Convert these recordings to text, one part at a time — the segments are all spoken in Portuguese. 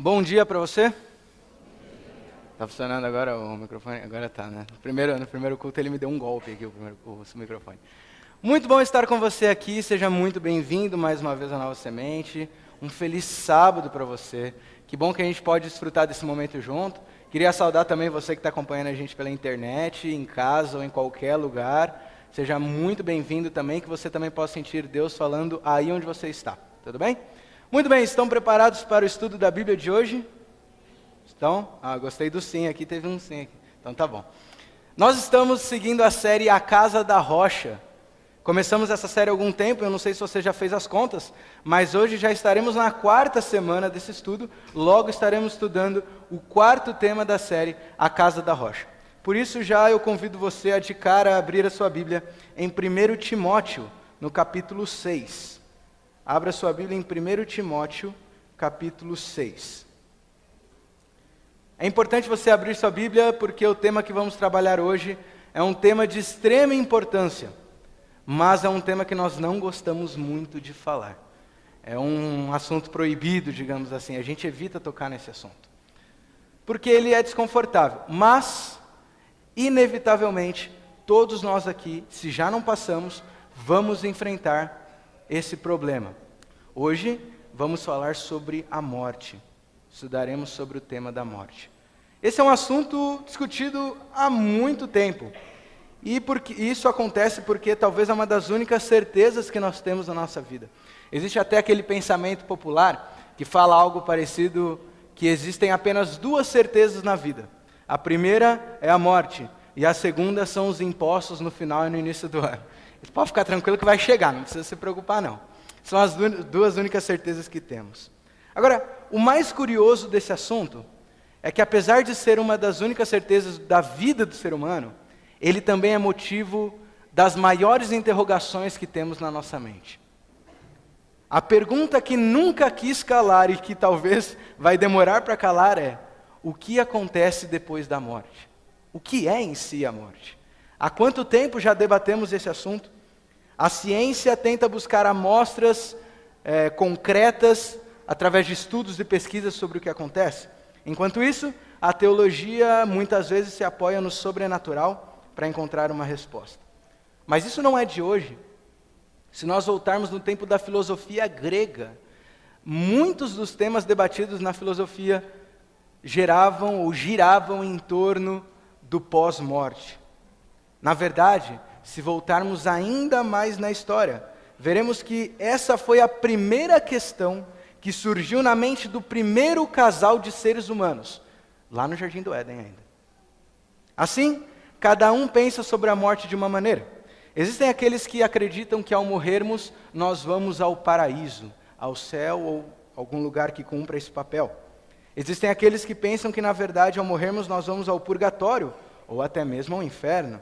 Bom dia para você. Tá funcionando agora o microfone? Agora tá, né? No primeiro culto ele me deu um golpe aqui, o microfone. Muito bom estar com você aqui, seja muito bem-vindo mais uma vez à Nova Semente. Um feliz sábado para você. Que bom que a gente pode desfrutar desse momento junto. Queria saudar também você que está acompanhando a gente pela internet, em casa ou em qualquer lugar. Seja muito bem-vindo também, que você também possa sentir Deus falando aí onde você está. Tudo bem? Muito bem, estão preparados para o estudo da Bíblia de hoje? Estão? Gostei do sim aqui, teve um sim aqui. Então tá bom. Nós estamos seguindo a série A Casa da Rocha. Começamos essa série há algum tempo, eu não sei se você já fez as contas, mas hoje já estaremos na 4ª semana desse estudo, logo estaremos estudando o 4º tema da série, A Casa da Rocha. Por isso já eu convido você a de cara a abrir a sua Bíblia em 1 Timóteo, no capítulo 6. Abra sua Bíblia em 1 Timóteo, capítulo 6. É importante você abrir sua Bíblia porque o tema que vamos trabalhar hoje é um tema de extrema importância, mas é um tema que nós não gostamos muito de falar. É um assunto proibido, digamos assim, a gente evita tocar nesse assunto. Porque ele é desconfortável, mas, inevitavelmente, todos nós aqui, se já não passamos, vamos enfrentar esse problema. Hoje vamos falar sobre a morte. Estudaremos sobre o tema da morte. Esse é um assunto discutido há muito tempo. E isso acontece porque talvez é uma das únicas certezas que nós temos na nossa vida. Existe até aquele pensamento popular que fala algo parecido, que existem apenas 2 certezas na vida. A primeira é a morte e a segunda são os impostos no final e no início do ano. Você pode ficar tranquilo que vai chegar, não precisa se preocupar não. São as 2 únicas certezas que temos. Agora, o mais curioso desse assunto é que apesar de ser uma das únicas certezas da vida do ser humano, ele também é motivo das maiores interrogações que temos na nossa mente. A pergunta que nunca quis calar e que talvez vai demorar para calar é: o que acontece depois da morte? O que é em si a morte? Há quanto tempo já debatemos esse assunto? A ciência tenta buscar amostras concretas através de estudos e pesquisas sobre o que acontece. Enquanto isso, a teologia muitas vezes se apoia no sobrenatural para encontrar uma resposta. Mas isso não é de hoje. Se nós voltarmos no tempo da filosofia grega, muitos dos temas debatidos na filosofia giravam em torno do pós-morte. Na verdade, se voltarmos ainda mais na história, veremos que essa foi a primeira questão que surgiu na mente do primeiro casal de seres humanos, lá no Jardim do Éden ainda. Assim, cada um pensa sobre a morte de uma maneira. Existem aqueles que acreditam que ao morrermos, nós vamos ao paraíso, ao céu ou algum lugar que cumpra esse papel. Existem aqueles que pensam que, na verdade, ao morrermos, nós vamos ao purgatório, ou até mesmo ao inferno.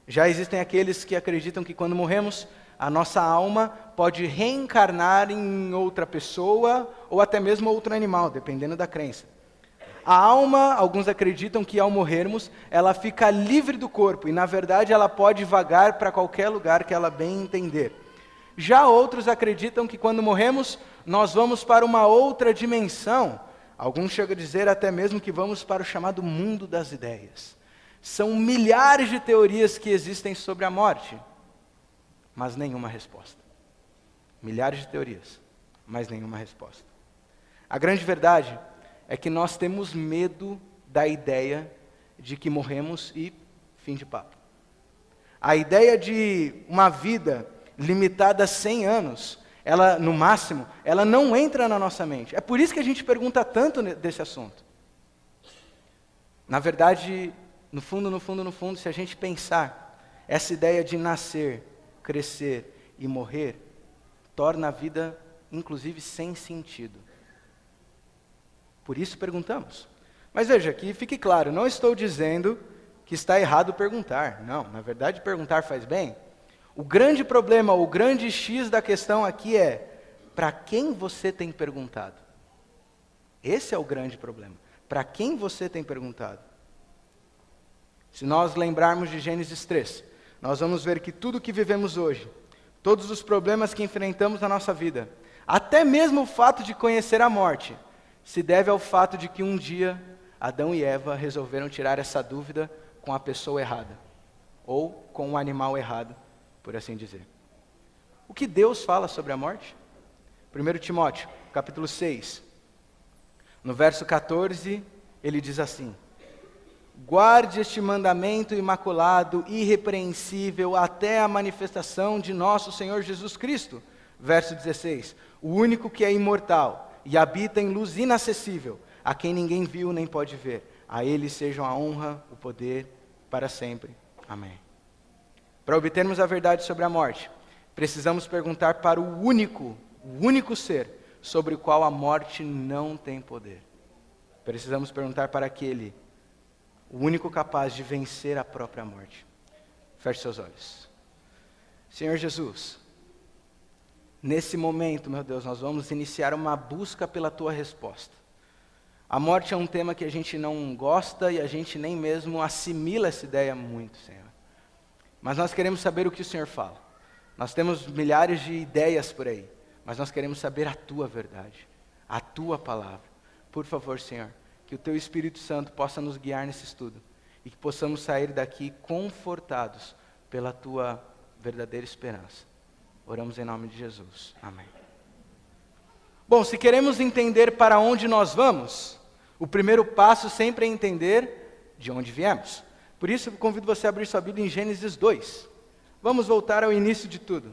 Já existem aqueles que acreditam que quando morremos, a nossa alma pode reencarnar em outra pessoa ou até mesmo outro animal, dependendo da crença. A alma, alguns acreditam que ao morrermos, ela fica livre do corpo e na verdade ela pode vagar para qualquer lugar que ela bem entender. Já outros acreditam que quando morremos, nós vamos para uma outra dimensão. Alguns chegam a dizer até mesmo que vamos para o chamado mundo das ideias. São milhares de teorias que existem sobre a morte, mas nenhuma resposta. Milhares de teorias, mas nenhuma resposta. A grande verdade é que nós temos medo da ideia de que morremos e fim de papo. A ideia de uma vida limitada a 100 anos, ela, no máximo, ela não entra na nossa mente. É por isso que a gente pergunta tanto desse assunto. Na verdade, no fundo, se a gente pensar, essa ideia de nascer, crescer e morrer, torna a vida, inclusive, sem sentido. Por isso perguntamos. Mas veja, que fique claro, não estou dizendo que está errado perguntar. Não, na verdade, perguntar faz bem. O grande problema, o grande X da questão aqui é: para quem você tem perguntado? Esse é o grande problema. Para quem você tem perguntado? Se nós lembrarmos de Gênesis 3, nós vamos ver que tudo que vivemos hoje, todos os problemas que enfrentamos na nossa vida, até mesmo o fato de conhecer a morte, se deve ao fato de que um dia Adão e Eva resolveram tirar essa dúvida com a pessoa errada, ou com o animal errado, por assim dizer. O que Deus fala sobre a morte? 1 Timóteo, capítulo 6, no verso 14, ele diz assim: guarde este mandamento imaculado, irrepreensível, até a manifestação de nosso Senhor Jesus Cristo. Verso 16, o único que é imortal e habita em luz inacessível, a quem ninguém viu nem pode ver. A ele sejam a honra, o poder, para sempre. Amém. Para obtermos a verdade sobre a morte, precisamos perguntar para o único ser sobre o qual a morte não tem poder. Precisamos perguntar para aquele, o único capaz de vencer a própria morte. Feche seus olhos. Senhor Jesus, nesse momento, meu Deus, nós vamos iniciar uma busca pela Tua resposta. A morte é um tema que a gente não gosta e a gente nem mesmo assimila essa ideia muito, Senhor. Mas nós queremos saber o que o Senhor fala. Nós temos milhares de ideias por aí, mas nós queremos saber a Tua verdade, a Tua palavra. Por favor, Senhor, que o Teu Espírito Santo possa nos guiar nesse estudo e que possamos sair daqui confortados pela Tua verdadeira esperança. Oramos em nome de Jesus. Amém. Bom, se queremos entender para onde nós vamos, o primeiro passo sempre é entender de onde viemos. Por isso, eu convido você a abrir sua Bíblia em Gênesis 2. Vamos voltar ao início de tudo.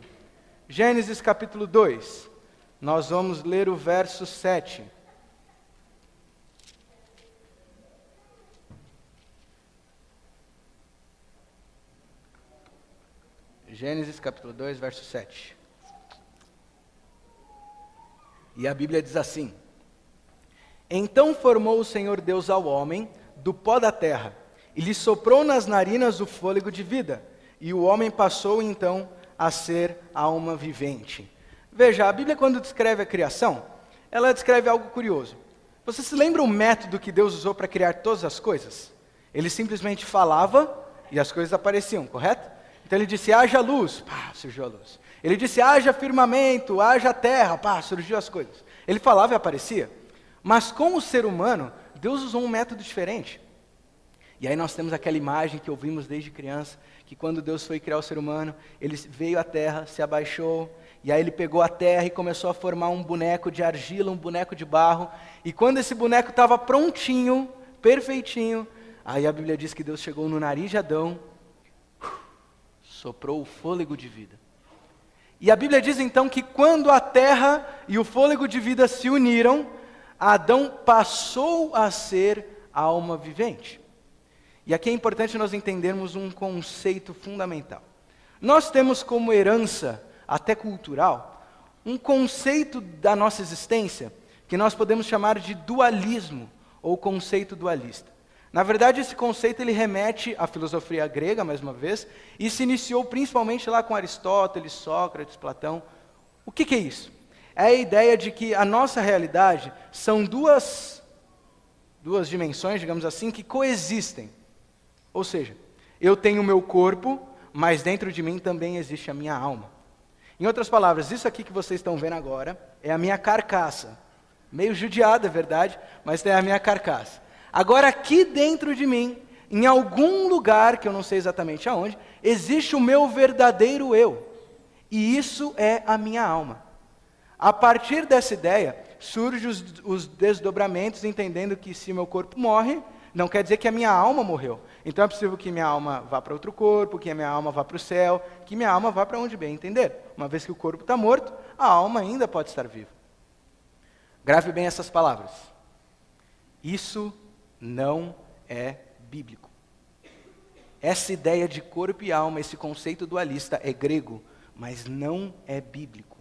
Gênesis capítulo 2. Nós vamos ler o verso 7. Gênesis capítulo 2, verso 7. E a Bíblia diz assim: então formou o Senhor Deus ao homem do pó da terra, e lhe soprou nas narinas o fôlego de vida, e o homem passou então a ser alma vivente. Veja, a Bíblia, quando descreve a criação, ela descreve algo curioso. Você se lembra o método que Deus usou para criar todas as coisas? Ele simplesmente falava e as coisas apareciam, correto? Então ele disse, haja luz, pá, surgiu a luz. Ele disse, haja firmamento, haja terra, pá, surgiu as coisas. Ele falava e aparecia. Mas com o ser humano, Deus usou um método diferente. E aí nós temos aquela imagem que ouvimos desde criança, que quando Deus foi criar o ser humano, ele veio à terra, se abaixou, e aí ele pegou a terra e começou a formar um boneco de argila, um boneco de barro, e quando esse boneco estava prontinho, perfeitinho, aí a Bíblia diz que Deus chegou no nariz de Adão, soprou o fôlego de vida. E a Bíblia diz então que quando a terra e o fôlego de vida se uniram, Adão passou a ser alma vivente. E aqui é importante nós entendermos um conceito fundamental. Nós temos como herança, até cultural, um conceito da nossa existência que nós podemos chamar de dualismo, ou conceito dualista. Na verdade, esse conceito ele remete à filosofia grega, mais uma vez, e se iniciou principalmente lá com Aristóteles, Sócrates, Platão. O que é isso? É a ideia de que a nossa realidade são duas dimensões, digamos assim, que coexistem. Ou seja, eu tenho o meu corpo, mas dentro de mim também existe a minha alma. Em outras palavras, isso aqui que vocês estão vendo agora é a minha carcaça. Meio judiada, é verdade, mas é a minha carcaça. Agora, aqui dentro de mim, em algum lugar, que eu não sei exatamente aonde, existe o meu verdadeiro eu. E isso é a minha alma. A partir dessa ideia, surgem os desdobramentos, entendendo que se meu corpo morre, não quer dizer que a minha alma morreu. Então é possível que minha alma vá para outro corpo, que a minha alma vá para o céu, que minha alma vá para onde bem entender. Uma vez que o corpo está morto, a alma ainda pode estar viva. Grave bem essas palavras. Isso não é bíblico. Essa ideia de corpo e alma, esse conceito dualista é grego, mas não é bíblico.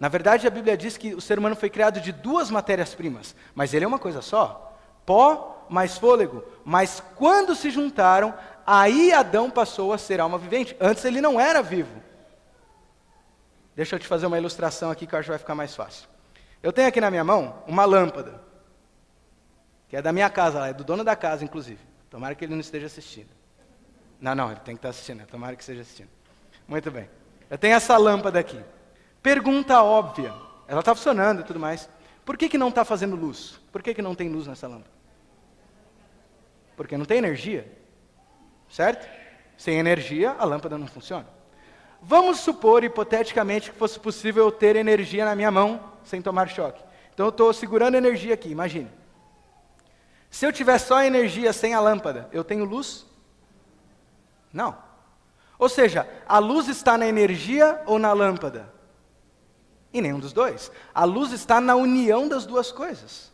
Na verdade, a Bíblia diz que o ser humano foi criado de duas matérias-primas, mas ele é uma coisa só, pó mais fôlego. Mas quando se juntaram, aí Adão passou a ser alma vivente. Antes ele não era vivo. Deixa eu te fazer uma ilustração aqui que eu acho que vai ficar mais fácil. Eu tenho aqui na minha mão uma lâmpada, que é da minha casa, é do dono da casa, inclusive. Tomara que ele não esteja assistindo. Não, ele tem que estar assistindo, tomara que esteja assistindo. Muito bem. Eu tenho essa lâmpada aqui. Pergunta óbvia. Ela está funcionando e tudo mais. Por que não está fazendo luz? Por que não tem luz nessa lâmpada? Porque não tem energia, certo? Sem energia, a lâmpada não funciona. Vamos supor, hipoteticamente, que fosse possível eu ter energia na minha mão, sem tomar choque. Então eu estou segurando energia aqui, imagine. Se eu tiver só energia sem a lâmpada, eu tenho luz? Não. Ou seja, a luz está na energia ou na lâmpada? Em nenhum dos dois. A luz está na união das duas coisas.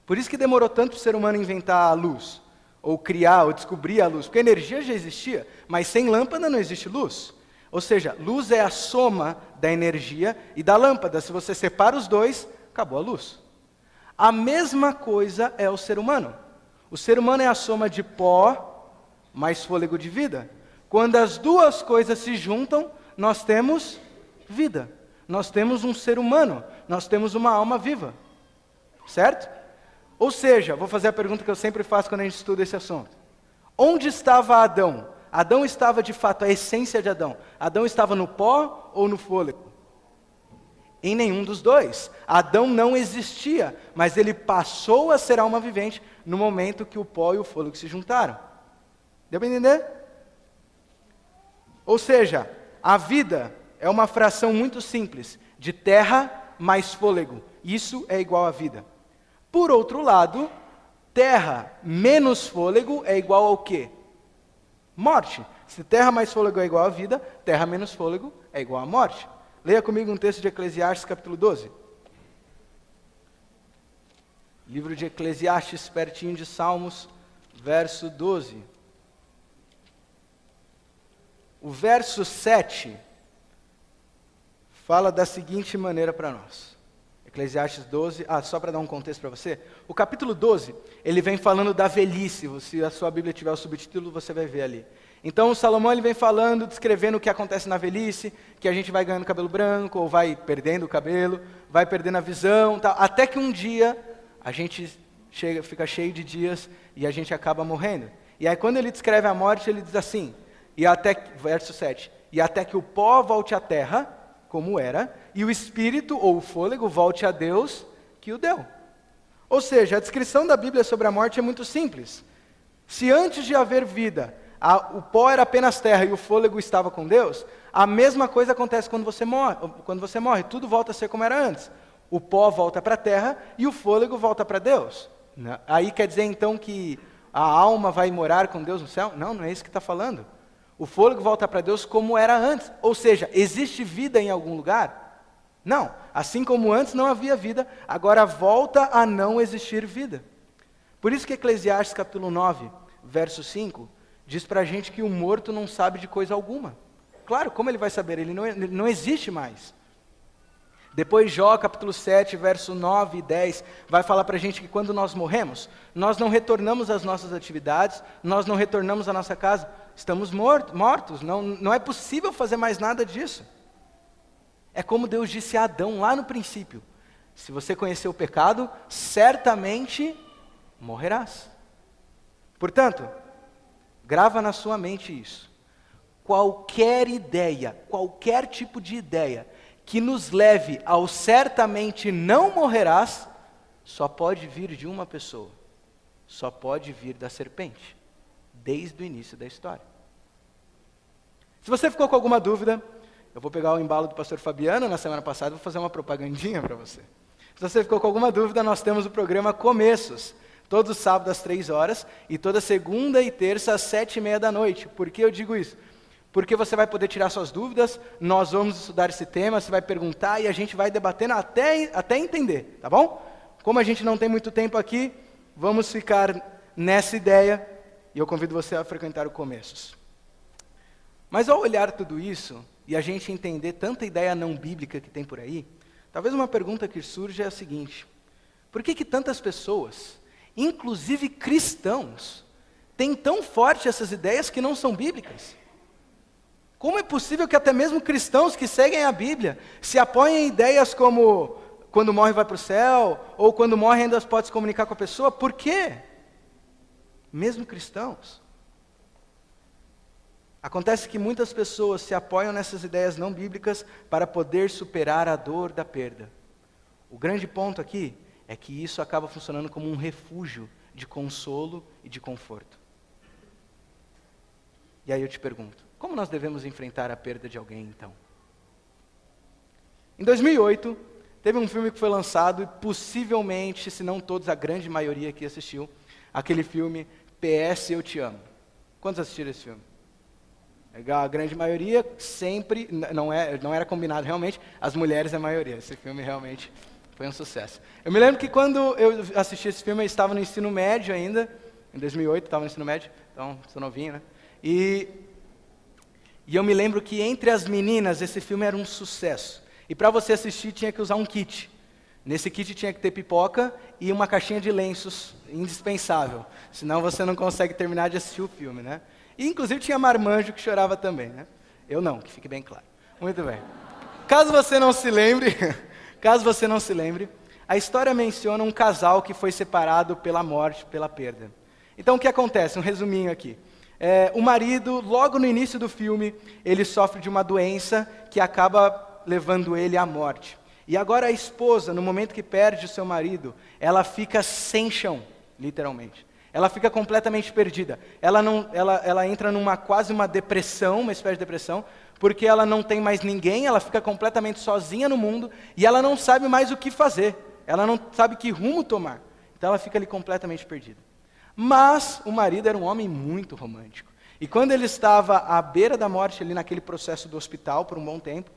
Por isso que demorou tanto para o ser humano inventar a luz, ou criar, ou descobrir a luz. Porque a energia já existia, mas sem lâmpada não existe luz. Ou seja, luz é a soma da energia e da lâmpada. Se você separa os dois, acabou a luz. A mesma coisa é o ser humano. O ser humano é a soma de pó mais fôlego de vida. Quando as duas coisas se juntam, nós temos vida. Nós temos um ser humano. Nós temos uma alma viva. Certo? Ou seja, vou fazer a pergunta que eu sempre faço quando a gente estuda esse assunto. Onde estava Adão? Adão estava de fato, a essência de Adão. Adão estava no pó ou no fôlego? Em nenhum dos dois. Adão não existia, mas ele passou a ser alma vivente no momento que o pó e o fôlego se juntaram. Deu para entender? Ou seja, a vida é uma fração muito simples, de terra mais fôlego. Isso é igual à vida. Por outro lado, terra menos fôlego é igual ao quê? Morte. Se terra mais fôlego é igual à vida, terra menos fôlego é igual à morte. Leia comigo um texto de Eclesiastes, capítulo 12. Livro de Eclesiastes, pertinho de Salmos, verso 12. O verso 7 fala da seguinte maneira para nós. Eclesiastes 12, só para dar um contexto para você. O capítulo 12, ele vem falando da velhice. Se a sua Bíblia tiver o subtítulo, você vai ver ali. Então, o Salomão ele vem falando, descrevendo o que acontece na velhice, que a gente vai ganhando cabelo branco, ou vai perdendo o cabelo, vai perdendo a visão, tal, até que um dia a gente fica cheio de dias e a gente acaba morrendo. E aí, quando ele descreve a morte, ele diz assim, verso 7, e até que o pó volte à terra, como era, e o espírito ou o fôlego volte a Deus que o deu. Ou seja, a descrição da Bíblia sobre a morte é muito simples. Se antes de haver vida, o pó era apenas terra e o fôlego estava com Deus, a mesma coisa acontece quando você morre. Tudo volta a ser como era antes. O pó volta para a terra e o fôlego volta para Deus. Aí quer dizer então que a alma vai morar com Deus no céu? Não, não é isso que está falando. O fôlego volta para Deus como era antes. Ou seja, existe vida em algum lugar? Não. Assim como antes não havia vida, agora volta a não existir vida. Por isso que Eclesiastes capítulo 9, verso 5, diz para a gente que o morto não sabe de coisa alguma. Claro, como ele vai saber? Ele não existe mais. Depois Jó, capítulo 7, verso 9 e 10, vai falar para a gente que quando nós morremos, nós não retornamos às nossas atividades, nós não retornamos à nossa casa, estamos mortos, não é possível fazer mais nada disso. É como Deus disse a Adão lá no princípio, se você conhecer o pecado, certamente morrerás. Portanto, grava na sua mente isso. Qualquer ideia, qualquer tipo de ideia, que nos leve ao certamente não morrerás, só pode vir de uma pessoa. Só pode vir da serpente. Desde o início da história. Se você ficou com alguma dúvida, eu vou pegar o embalo do pastor Fabiano na semana passada e vou fazer uma propagandinha para você. Se você ficou com alguma dúvida, nós temos o programa Começos. Todo sábado às 3 horas e toda segunda e terça às 7:30 da noite. Por que eu digo isso? Porque você vai poder tirar suas dúvidas, nós vamos estudar esse tema, você vai perguntar e a gente vai debatendo até entender, tá bom? Como a gente não tem muito tempo aqui, vamos ficar nessa ideia e eu convido você a frequentar o Começos. Mas ao olhar tudo isso e a gente entender tanta ideia não bíblica que tem por aí, talvez uma pergunta que surge é a seguinte: por que tantas pessoas, inclusive cristãos, têm tão forte essas ideias que não são bíblicas? Como é possível que até mesmo cristãos que seguem a Bíblia se apoiem em ideias como quando morre vai para o céu, ou quando morre ainda pode se comunicar com a pessoa? Por quê? Mesmo cristãos. Acontece que muitas pessoas se apoiam nessas ideias não bíblicas para poder superar a dor da perda. O grande ponto aqui é que isso acaba funcionando como um refúgio de consolo e de conforto. E aí eu te pergunto, como nós devemos enfrentar a perda de alguém então? Em 2008, teve um filme que foi lançado e possivelmente, se não todos, a grande maioria aqui assistiu, aquele filme PS Eu Te Amo. Quantos assistiram esse filme? Legal, a grande maioria sempre, não era combinado realmente, as mulheres é a maioria. Esse filme realmente foi um sucesso. Eu me lembro que quando eu assisti esse filme, eu estava no ensino médio ainda, em 2008, estava no ensino médio, então sou novinho, né? E eu me lembro que entre as meninas, esse filme era um sucesso. E para você assistir, tinha que usar um kit. Nesse kit tinha que ter pipoca e uma caixinha de lenços, indispensável. Senão você não consegue terminar de assistir o filme, né? E inclusive tinha marmanjo que chorava também, né? Eu não, que fique bem claro. Muito bem. Caso você não se lembre, a história menciona um casal que foi separado pela morte, pela perda. Então o que acontece? Um resuminho aqui. O marido, logo no início do filme, ele sofre de uma doença que acaba levando ele à morte. E agora a esposa, no momento que perde o seu marido, ela fica sem chão, literalmente. Ela fica completamente perdida. Ela entra numa quase uma depressão, uma espécie de depressão, porque ela não tem mais ninguém, ela fica completamente sozinha no mundo e ela não sabe mais o que fazer. Ela não sabe que rumo tomar. Então ela fica ali completamente perdida. Mas o marido era um homem muito romântico. E quando ele estava à beira da morte, ali naquele processo do hospital por um bom tempo,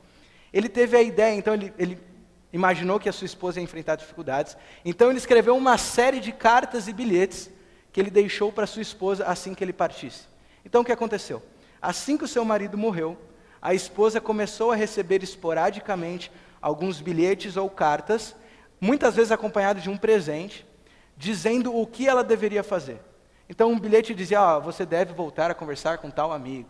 ele teve a ideia, então ele imaginou que a sua esposa ia enfrentar dificuldades. Então ele escreveu uma série de cartas e bilhetes que ele deixou para sua esposa assim que ele partisse. Então o que aconteceu? Assim que o seu marido morreu, a esposa começou a receber esporadicamente alguns bilhetes ou cartas, muitas vezes acompanhados de um presente, dizendo o que ela deveria fazer. Então um bilhete dizia, você deve voltar a conversar com tal amigo.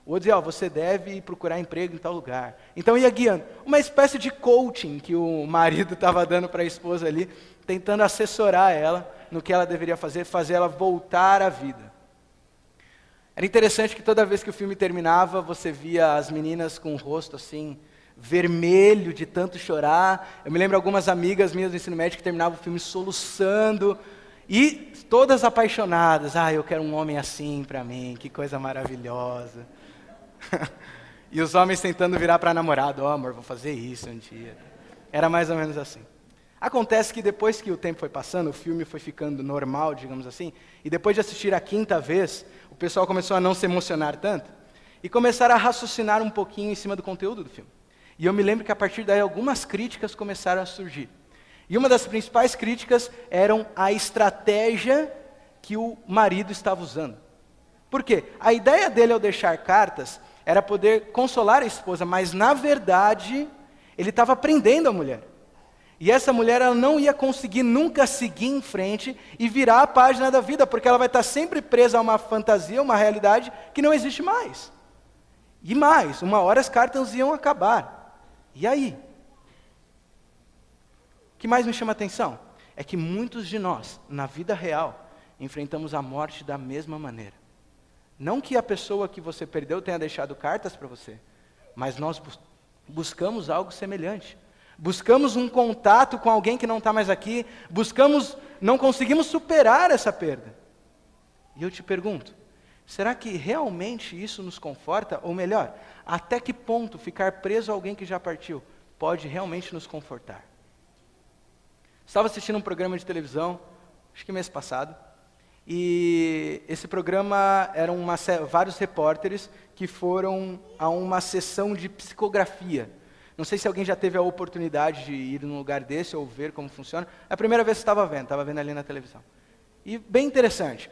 O outro dizia, você deve ir procurar emprego em tal lugar. Então ia guiando. Uma espécie de coaching que o marido estava dando para a esposa ali, tentando assessorar ela no que ela deveria fazer ela voltar à vida. Era interessante que toda vez que o filme terminava, você via as meninas com o rosto assim, vermelho de tanto chorar. Eu me lembro algumas amigas minhas do ensino médio que terminavam o filme soluçando, e todas apaixonadas. Eu quero um homem assim para mim, que coisa maravilhosa. E os homens tentando virar para a namorada, amor, vou fazer isso um dia. Era mais ou menos assim. Acontece que depois que o tempo foi passando, o filme foi ficando normal, digamos assim, e depois de assistir a 5ª vez, o pessoal começou a não se emocionar tanto, e começaram a raciocinar um pouquinho em cima do conteúdo do filme. E eu me lembro que a partir daí algumas críticas começaram a surgir. E uma das principais críticas eram a estratégia que o marido estava usando. Por quê? A ideia dele ao deixar cartas era poder consolar a esposa, mas na verdade ele estava prendendo a mulher. E essa mulher ela não ia conseguir nunca seguir em frente e virar a página da vida, porque ela vai estar sempre presa a uma fantasia, uma realidade que não existe mais. E mais, uma hora as cartas iam acabar. E aí? O que mais me chama a atenção é que muitos de nós, na vida real, enfrentamos a morte da mesma maneira. Não que a pessoa que você perdeu tenha deixado cartas para você, mas nós buscamos algo semelhante. Buscamos um contato com alguém que não está mais aqui, não conseguimos superar essa perda. E eu te pergunto, será que realmente isso nos conforta? Ou melhor, até que ponto ficar preso a alguém que já partiu pode realmente nos confortar? Estava assistindo um programa de televisão, acho que mês passado, e esse programa eram vários repórteres que foram a uma sessão de psicografia. Não sei se alguém já teve a oportunidade de ir num lugar desse ou ver como funciona. É a primeira vez que estava vendo ali na televisão. E bem interessante,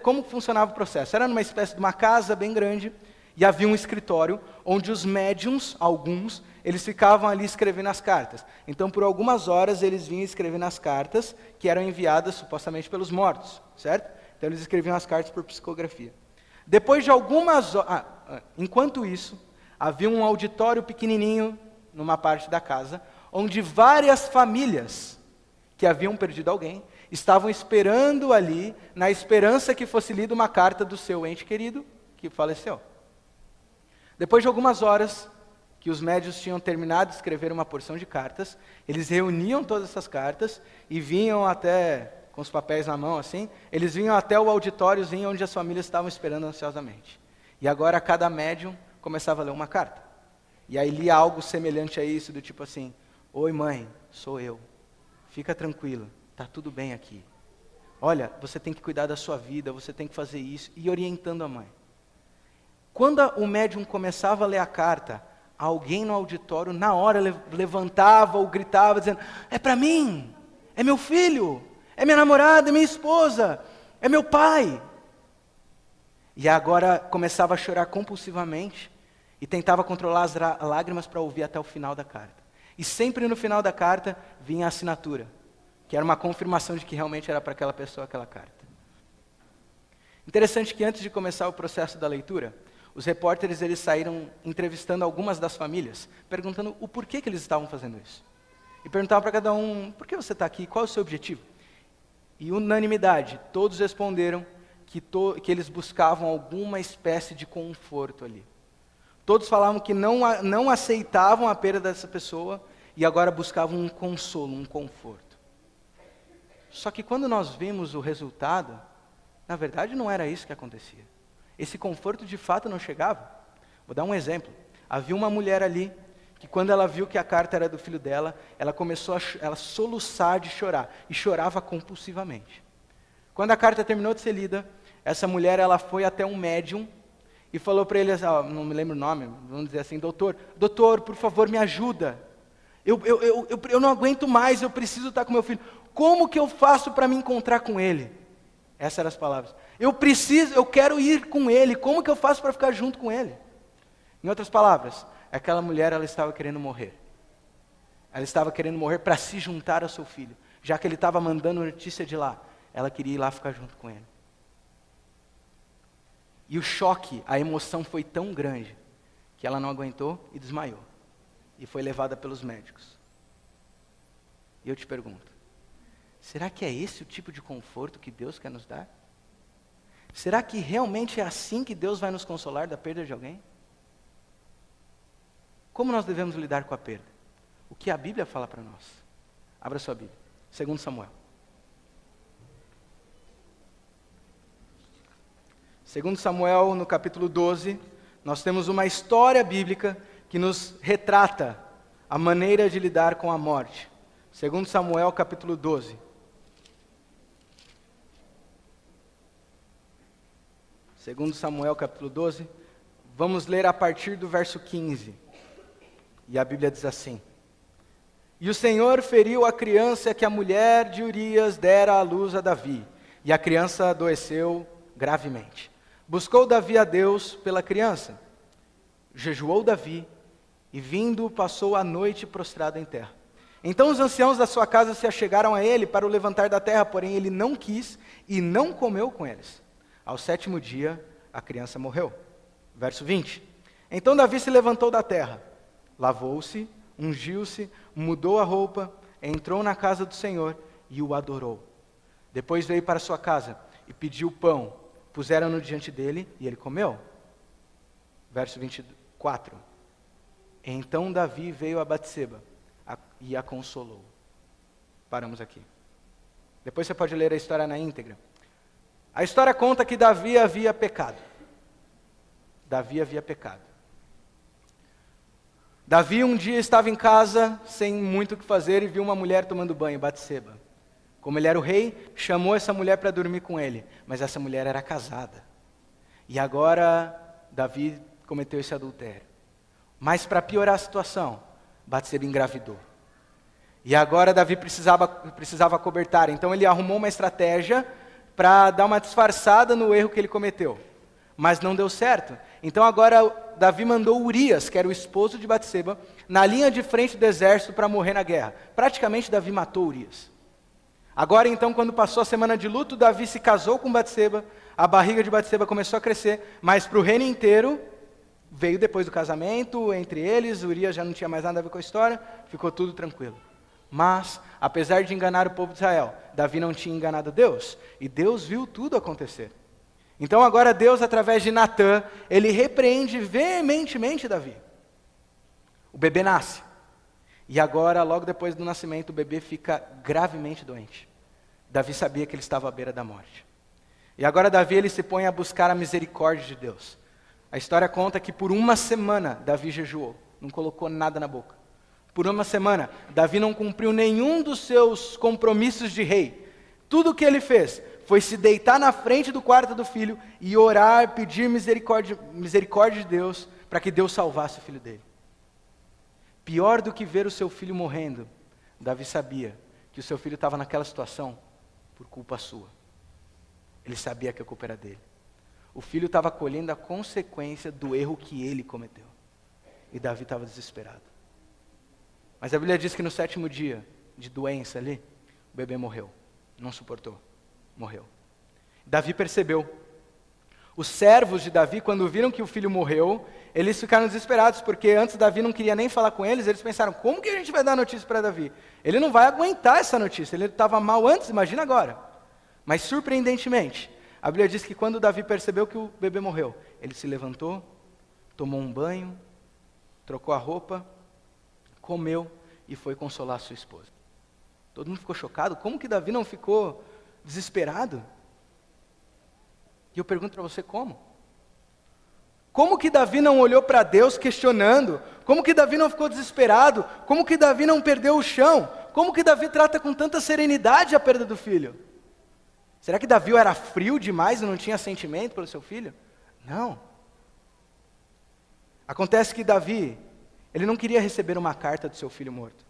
como funcionava o processo? Era numa espécie de uma casa bem grande, e havia um escritório onde os médiums, alguns, eles ficavam ali escrevendo as cartas. Então, por algumas horas, eles vinham escrevendo as cartas que eram enviadas supostamente pelos mortos, certo? Então, eles escreviam as cartas por psicografia. Depois de algumas horas, enquanto isso, havia um auditório pequenininho numa parte da casa, onde várias famílias que haviam perdido alguém estavam esperando ali, na esperança que fosse lida uma carta do seu ente querido que faleceu. Depois de algumas horas que os médiuns tinham terminado de escrever uma porção de cartas, eles reuniam todas essas cartas e vinham até, com os papéis na mão assim, eles vinham até o auditóriozinho onde as famílias estavam esperando ansiosamente. E agora cada médium começava a ler uma carta. E aí lia algo semelhante a isso, do tipo assim: oi mãe, sou eu, fica tranquilo, está tudo bem aqui. Olha, você tem que cuidar da sua vida, você tem que fazer isso, e orientando a mãe. Quando o médium começava a ler a carta, alguém no auditório, na hora, levantava ou gritava, dizendo: é para mim, é meu filho, é minha namorada, é minha esposa, é meu pai. E agora começava a chorar compulsivamente, e tentava controlar as lágrimas para ouvir até o final da carta. E sempre no final da carta vinha a assinatura, que era uma confirmação de que realmente era para aquela pessoa aquela carta. Interessante que antes de começar o processo da leitura, os repórteres eles saíram entrevistando algumas das famílias, perguntando o porquê que eles estavam fazendo isso. E perguntavam para cada um: por que você está aqui? Qual é o seu objetivo? E unanimidade, todos responderam que eles buscavam alguma espécie de conforto ali. Todos falavam que não aceitavam a perda dessa pessoa e agora buscavam um consolo, um conforto. Só que quando nós vimos o resultado, na verdade não era isso que acontecia. Esse conforto de fato não chegava. Vou dar um exemplo. Havia uma mulher ali, que quando ela viu que a carta era do filho dela, ela começou a soluçar de chorar, e chorava compulsivamente. Quando a carta terminou de ser lida, essa mulher ela foi até um médium, e falou para ele, não me lembro o nome, vamos dizer assim: doutor, por favor, me ajuda. Eu não aguento mais, eu preciso estar com meu filho. Como que eu faço para me encontrar com ele? Essas eram as palavras. Eu quero ir com ele, como que eu faço para ficar junto com ele? Em outras palavras, aquela mulher ela estava querendo morrer. Ela estava querendo morrer para se juntar ao seu filho. Já que ele estava mandando notícia de lá, ela queria ir lá ficar junto com ele. E o choque, a emoção foi tão grande, que ela não aguentou e desmaiou. E foi levada pelos médicos. E eu te pergunto, será que é esse o tipo de conforto que Deus quer nos dar? Será que realmente é assim que Deus vai nos consolar da perda de alguém? Como nós devemos lidar com a perda? O que a Bíblia fala para nós? Abra sua Bíblia, 2 Samuel. 2 Samuel, no capítulo 12, nós temos uma história bíblica que nos retrata a maneira de lidar com a morte. 2 Samuel, capítulo 12. 2 Samuel, capítulo 12, vamos ler a partir do verso 15. E a Bíblia diz assim: E o Senhor feriu a criança que a mulher de Urias dera à luz a Davi, e a criança adoeceu gravemente. Buscou Davi a Deus pela criança. Jejuou Davi, e vindo passou a noite prostrado em terra. Então os anciãos da sua casa se achegaram a ele para o levantar da terra, porém ele não quis e não comeu com eles. Ao 7º dia, a criança morreu. Verso 20. Então Davi se levantou da terra, lavou-se, ungiu-se, mudou a roupa, entrou na casa do Senhor e o adorou. Depois veio para sua casa e pediu pão. Puseram-no diante dele e ele comeu. Verso 24. Então Davi veio a Batseba e a consolou. Paramos aqui. Depois você pode ler a história na íntegra. A história conta que Davi havia pecado. Davi havia pecado. Davi um dia estava em casa, sem muito o que fazer, e viu uma mulher tomando banho, Batseba. Como ele era o rei, chamou essa mulher para dormir com ele, mas essa mulher era casada. E agora Davi cometeu esse adultério. Mas para piorar a situação, Batseba engravidou. E agora Davi precisava cobertar, então ele arrumou uma estratégia para dar uma disfarçada no erro que ele cometeu. Mas não deu certo. Então agora Davi mandou Urias, que era o esposo de Batseba, na linha de frente do exército para morrer na guerra. Praticamente Davi matou Urias. Agora então, quando passou a semana de luto, Davi se casou com Batseba, a barriga de Batseba começou a crescer, mas para o reino inteiro, veio depois do casamento, entre eles, Urias já não tinha mais nada a ver com a história, ficou tudo tranquilo. Mas, apesar de enganar o povo de Israel, Davi não tinha enganado Deus, e Deus viu tudo acontecer. Então agora Deus, através de Natã, ele repreende veementemente Davi. O bebê nasce. E agora, logo depois do nascimento, o bebê fica gravemente doente. Davi sabia que ele estava à beira da morte. E agora Davi ele se põe a buscar a misericórdia de Deus. A história conta que por uma semana Davi jejuou, não colocou nada na boca. Por uma semana, Davi não cumpriu nenhum dos seus compromissos de rei. Tudo o que ele fez foi se deitar na frente do quarto do filho e orar, pedir misericórdia de Deus, para que Deus salvasse o filho dele. Pior do que ver o seu filho morrendo, Davi sabia que o seu filho estava naquela situação por culpa sua. Ele sabia que a culpa era dele. O filho estava colhendo a consequência do erro que ele cometeu. E Davi estava desesperado. Mas a Bíblia diz que no 7º dia de doença ali, o bebê morreu. Não suportou. Morreu. Davi percebeu. Os servos de Davi, quando viram que o filho morreu, eles ficaram desesperados, porque antes Davi não queria nem falar com eles pensaram, como que a gente vai dar notícia para Davi? Ele não vai aguentar essa notícia, ele estava mal antes, imagina agora. Mas surpreendentemente, a Bíblia diz que quando Davi percebeu que o bebê morreu, ele se levantou, tomou um banho, trocou a roupa, comeu e foi consolar sua esposa. Todo mundo ficou chocado, como que Davi não ficou desesperado? E eu pergunto para você, como? Como que Davi não olhou para Deus questionando? Como que Davi não ficou desesperado? Como que Davi não perdeu o chão? Como que Davi trata com tanta serenidade a perda do filho? Será que Davi era frio demais e não tinha sentimento pelo seu filho? Não. Acontece que Davi, ele não queria receber uma carta do seu filho morto.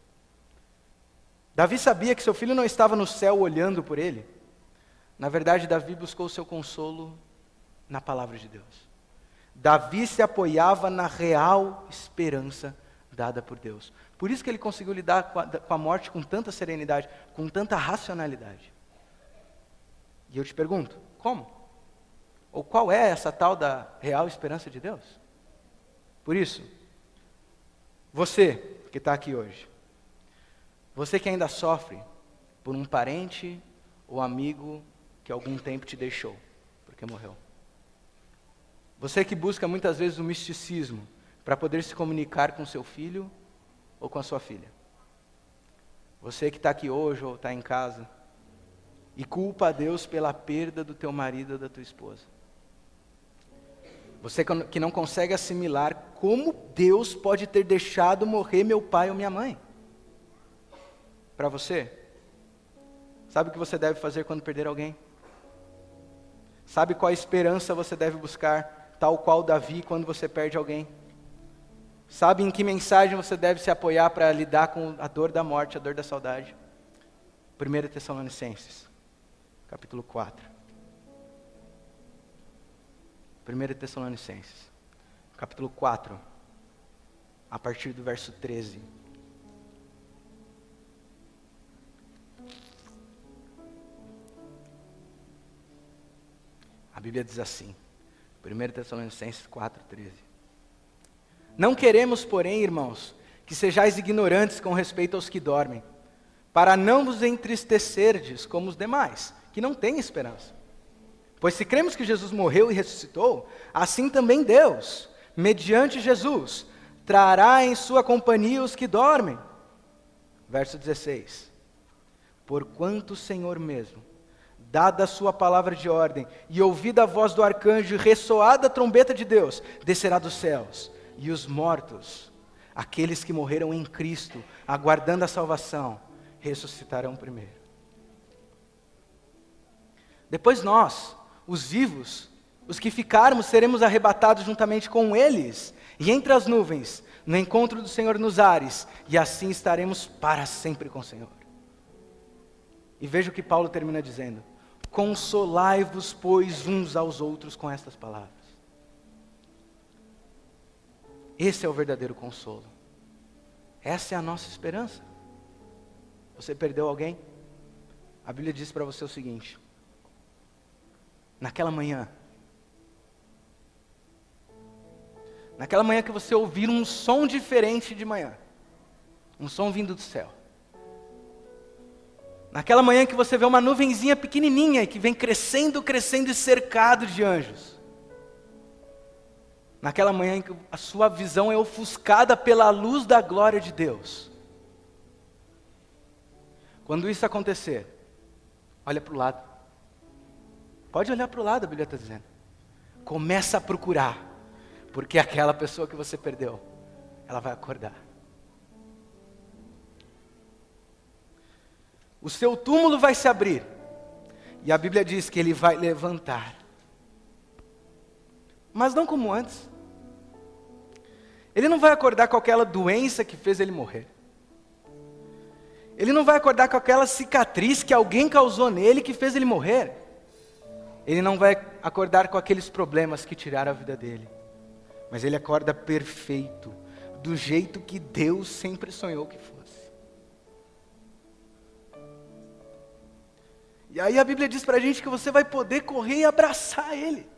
Davi sabia que seu filho não estava no céu olhando por ele. Na verdade, Davi buscou o seu consolo na palavra de Deus. Davi se apoiava na real esperança dada por Deus. Por isso que ele conseguiu lidar com a morte com tanta serenidade, com tanta racionalidade. E eu te pergunto, como? Ou qual é essa tal da real esperança de Deus? Por isso, você que está aqui hoje, você que ainda sofre por um parente ou amigo que algum tempo te deixou, porque morreu. Você que busca muitas vezes o misticismo para poder se comunicar com seu filho ou com a sua filha. Você que está aqui hoje ou está em casa e culpa a Deus pela perda do teu marido ou da tua esposa. Você que não consegue assimilar como Deus pode ter deixado morrer meu pai ou minha mãe. Para você, sabe o que você deve fazer quando perder alguém? Sabe qual esperança você deve buscar, tal qual Davi quando você perde alguém? Sabe em que mensagem você deve se apoiar para lidar com a dor da morte, a dor da saudade? 1 Tessalonicenses, capítulo 4. 1 Tessalonicenses, capítulo 4, a partir do verso 13. A Bíblia diz assim, 1 Tessalonicenses 4:13. Não queremos, porém, irmãos, que sejais ignorantes com respeito aos que dormem, para não vos entristecerdes como os demais, que não têm esperança. Pois se cremos que Jesus morreu e ressuscitou, assim também Deus, mediante Jesus, trará em sua companhia os que dormem. Verso 16. Porquanto o Senhor mesmo, dada a sua palavra de ordem, e ouvida a voz do arcanjo, e ressoada a trombeta de Deus, descerá dos céus, e os mortos, aqueles que morreram em Cristo, aguardando a salvação, ressuscitarão primeiro. Depois nós, os vivos, os que ficarmos, seremos arrebatados juntamente com eles, e entre as nuvens, no encontro do Senhor nos ares, e assim estaremos para sempre com o Senhor. E veja o que Paulo termina dizendo: consolai-vos, pois, uns aos outros com estas palavras. Esse é o verdadeiro consolo. Essa é a nossa esperança. Você perdeu alguém? A Bíblia diz para você o seguinte: naquela manhã que você ouvir um som diferente de manhã, um som vindo do céu, naquela manhã que você vê uma nuvenzinha pequenininha que vem crescendo, crescendo e cercado de anjos, naquela manhã em que a sua visão é ofuscada pela luz da glória de Deus. Quando isso acontecer, olha para o lado. Pode olhar para o lado, a Bíblia está dizendo. Começa a procurar, porque aquela pessoa que você perdeu, ela vai acordar. O seu túmulo vai se abrir, e a Bíblia diz que ele vai levantar. Mas não como antes. Ele não vai acordar com aquela doença que fez ele morrer. Ele não vai acordar com aquela cicatriz que alguém causou nele que fez ele morrer. Ele não vai acordar com aqueles problemas que tiraram a vida dele. Mas ele acorda perfeito, do jeito que Deus sempre sonhou que fosse. E aí a Bíblia diz pra gente que você vai poder correr e abraçar ele.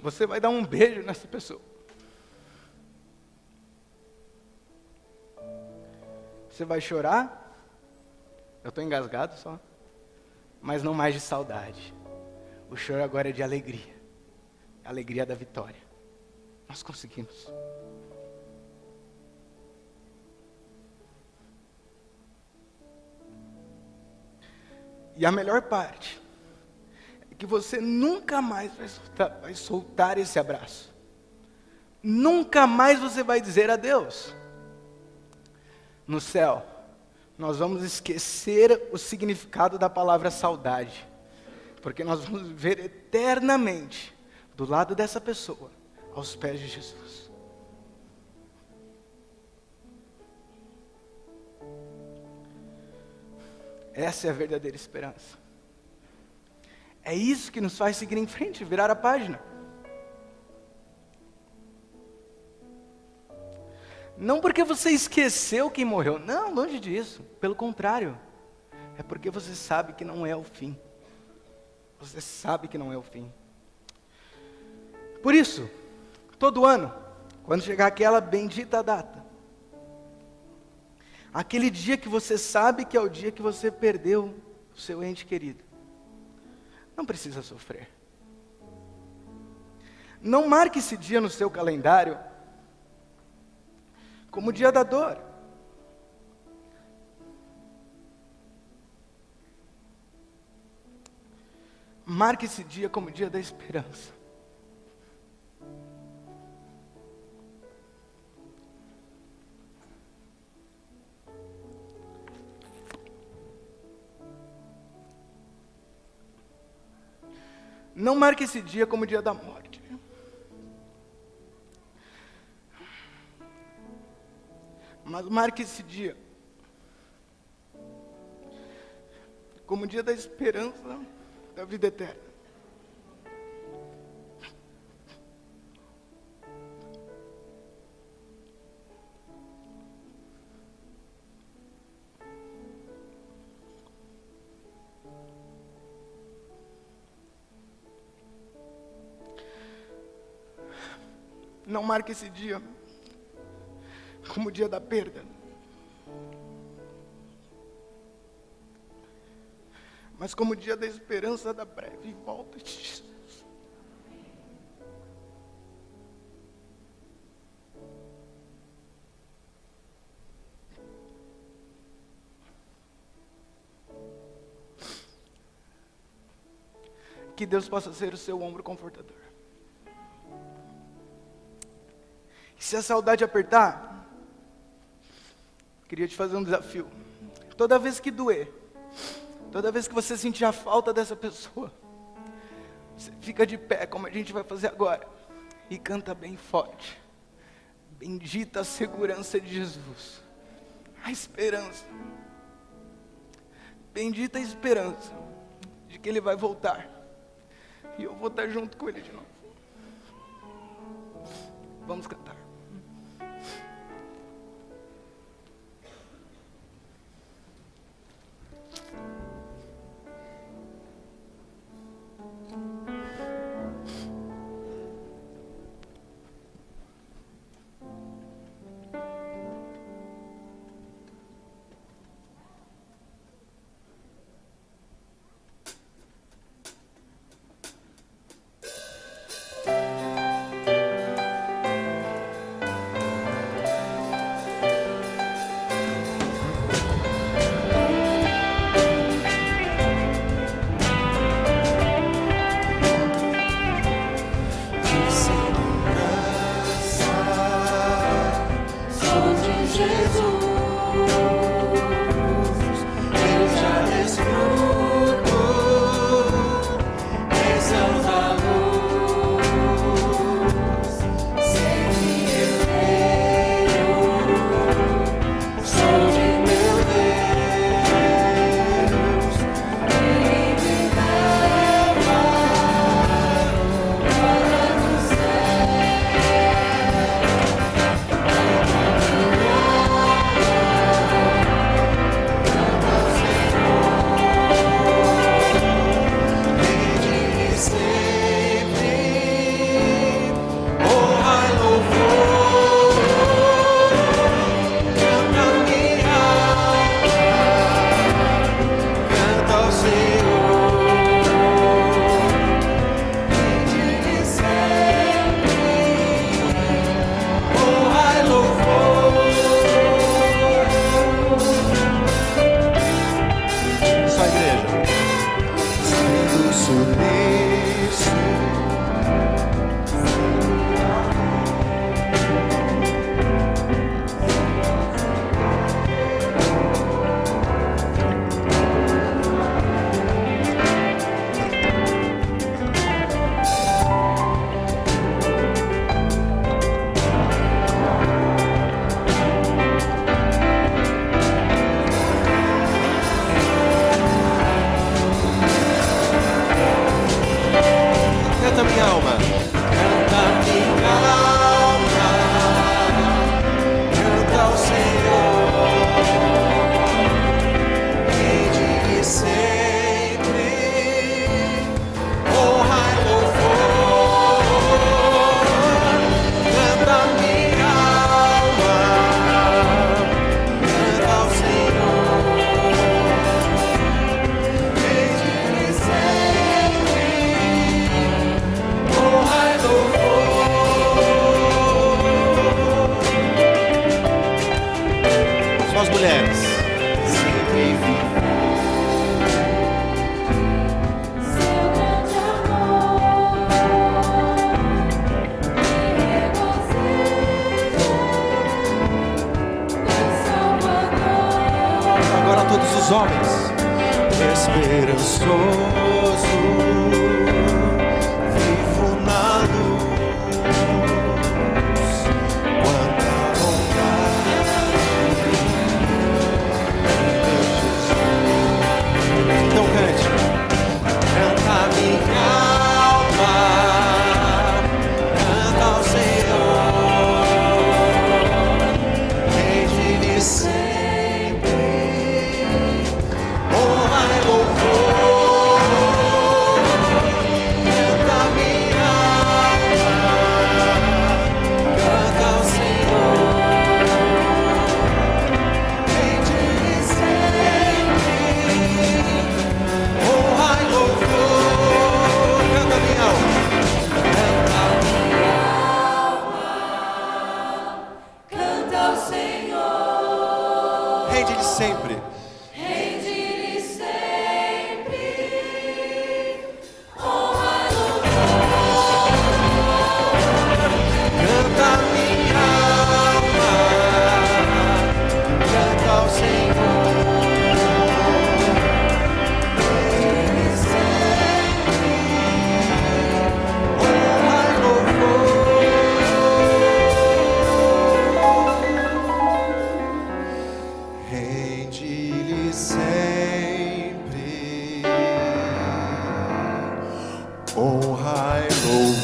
Você vai dar um beijo nessa pessoa. Você vai chorar. Eu estou engasgado só. Mas não mais de saudade. O choro agora é de alegria. A alegria da vitória. Nós conseguimos. E a melhor parte é que você nunca mais vai soltar esse abraço. Nunca mais você vai dizer adeus. No céu, nós vamos esquecer o significado da palavra saudade. Porque nós vamos viver eternamente do lado dessa pessoa, aos pés de Jesus. Essa é a verdadeira esperança. É isso que nos faz seguir em frente, virar a página. Não porque você esqueceu quem morreu. Não, longe disso. Pelo contrário. É porque você sabe que não é o fim. Você sabe que não é o fim. Por isso, todo ano, quando chegar aquela bendita data, aquele dia que você sabe que é o dia que você perdeu o seu ente querido, não precisa sofrer. Não marque esse dia no seu calendário como o dia da dor. Marque esse dia como o dia da esperança. Não marque esse dia como o dia da morte. Mas marque esse dia como o dia da esperança da vida eterna. Não marque esse dia como o dia da perda. Mas como o dia da esperança da breve volta de Jesus. Que Deus possa ser o seu ombro confortador. E se a saudade apertar, queria te fazer um desafio. Toda vez que doer, toda vez que você sentir a falta dessa pessoa, você fica de pé, como a gente vai fazer agora, e canta bem forte. Bendita a segurança de Jesus, a esperança. Bendita a esperança de que Ele vai voltar, e eu vou estar junto com Ele de novo. Vamos cantar. nisso. Canta minha alma, canta minha alma, canta ao Senhor, rende sempre, honra e louvor. Canta minha alma, canta ao Senhor, rende sempre. Só as mulheres. Sempre vivo. Seu grande amor me regozija no Salvador. Agora todos os homens. Esperançoso, vivo na luz. Quanta bondade em Jesus. Então cante. Canta minha alma, canta ao Senhor, rende-lhe sempre honra e louvor. Canta minha alma, canta ao Senhor, rende-lhe sempre honra e louvor. Canta minha alma, Canta ao Senhor, rende-lhe sempre. rende-lhe sempre honra e louvor. Canta minha alma, canta ao Senhor, rende-lhe sempre honra e louvor. Rende-lhe sempre honra e louvor.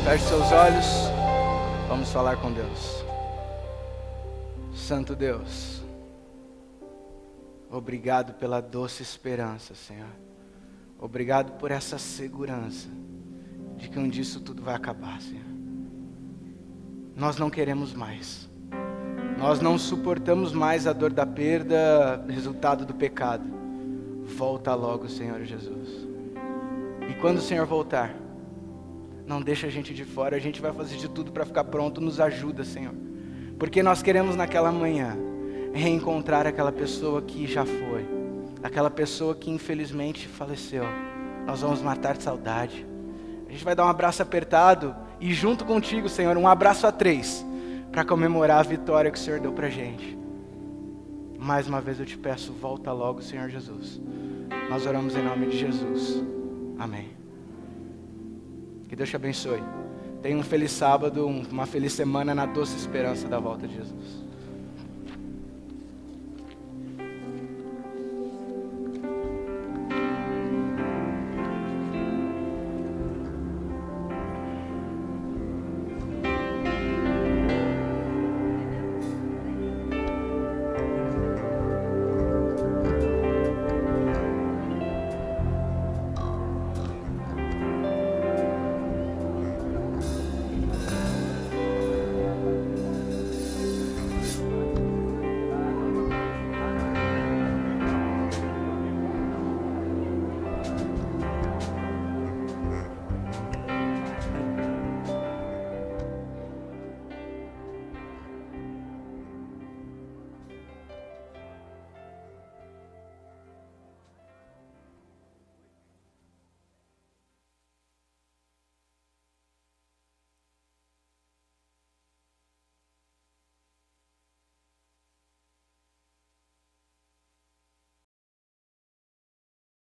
Feche seus olhos, vamos falar com Deus. Santo Deus, obrigado pela doce esperança, Senhor. Obrigado por essa segurança de que um dia isso tudo vai acabar, Senhor. Nós não queremos mais. Nós não suportamos mais a dor da perda, resultado do pecado. Volta logo, Senhor Jesus. E quando o Senhor voltar, não deixa a gente de fora, a gente vai fazer de tudo para ficar pronto, nos ajuda, Senhor. Porque nós queremos naquela manhã reencontrar aquela pessoa que já foi, aquela pessoa que infelizmente faleceu. Nós vamos matar de saudade. A gente vai dar um abraço apertado e junto contigo, Senhor, um abraço a 3, para comemorar a vitória que o Senhor deu pra gente. Mais uma vez eu te peço, volta logo, Senhor Jesus. Nós oramos em nome de Jesus. Amém. Que Deus te abençoe. Tenha um feliz sábado, uma feliz semana na doce esperança da volta de Jesus.